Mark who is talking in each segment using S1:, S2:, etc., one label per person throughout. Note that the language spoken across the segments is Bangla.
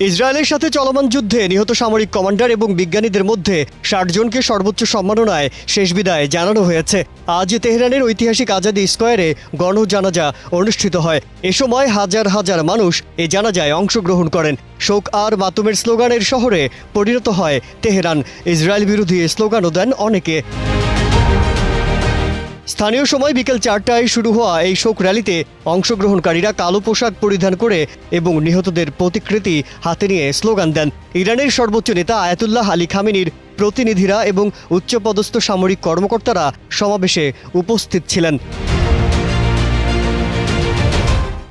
S1: ইসরায়েলের সাথে চলমান যুদ্ধে নিহত সামরিক কমান্ডার এবং বিজ্ঞানীদের মধ্যে ৬০ জনকে সর্বোচ্চ সম্মাননায় শেষ বিদায় জানানো হয়েছে। আজ তেহরানের ঐতিহাসিক আজাদি স্কয়ারে গণজানাজা অনুষ্ঠিত হয়। এ সময় হাজার হাজার মানুষ এই জানাজায় অংশগ্রহণ করেন। শোক আর মাতমের স্লোগানের শহরে পরিণত হয় তেহরান। ইসরায়েল বিরোধী স্লোগানও দেন অনেকে। স্থানীয় সময় বিকেল ৪টায় শুরু হওয়া এই শোক র্যালিতে অংশগ্রহণকারীরা কালো পোশাক পরিধান করে এবং নিহতদের প্রতিকৃতি হাতে নিয়ে স্লোগান দেন। ইরানের সর্বোচ্চ নেতা আয়াতুল্লাহ আলী খামেনির প্রতিনিধিরা এবং উচ্চপদস্থ সামরিক কর্মকর্তারা সমাবেশে উপস্থিত ছিলেন।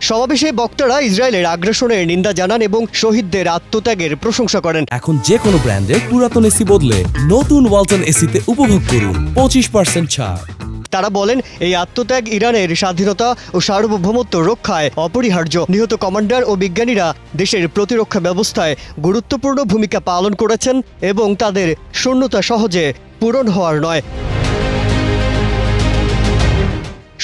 S1: সমাবেশে বক্তারা ইসরায়েলের আগ্রাসনের নিন্দা জানান এবং শহীদদের আত্মত্যাগের প্রশংসা করেন।
S2: এখন যে কোনো ব্র্যান্ডের পুরাতন এসি বদলে নতুন ওয়ালটন এসিতে উপভোগ করুন 25% ছাড়।
S1: তারা বলেন, এই আত্মত্যাগ ইরানের স্বাধীনতা ও সার্বভৌমত্ব রক্ষায় অপরিহার্য। নিহত কমান্ডার ও বিজ্ঞানীরা দেশের প্রতিরক্ষা ব্যবস্থায় গুরুত্বপূর্ণ ভূমিকা পালন করেছেন এবং তাদের শূন্যতা সহজে পূরণ হওয়ার নয়।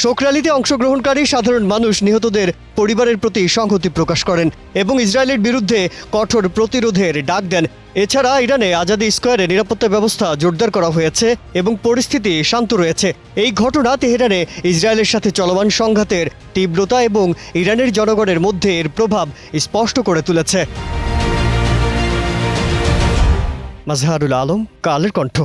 S1: শোক র্যালিতে অংশগ্রহণকারী সাধারণ মানুষ নিহতদের পরিবারের প্রতি সংহতি প্রকাশ করেন এবং ইসরায়েলের বিরুদ্ধে কঠোর প্রতিরোধের ডাক দেন। এছাড়া ইরানে আজাদি স্কয়ারে নিরাপত্তা ব্যবস্থা জোরদার করা হয়েছে এবং পরিস্থিতি শান্ত রয়েছে। এই ঘটনা তেহরানে ইসরায়েলের সাথে চলমান সংঘাতের তীব্রতা এবং ইরানের জনগণের মধ্যে এর প্রভাব স্পষ্ট করে তুলেছে। মাজহারুল আলম, কালের কণ্ঠ।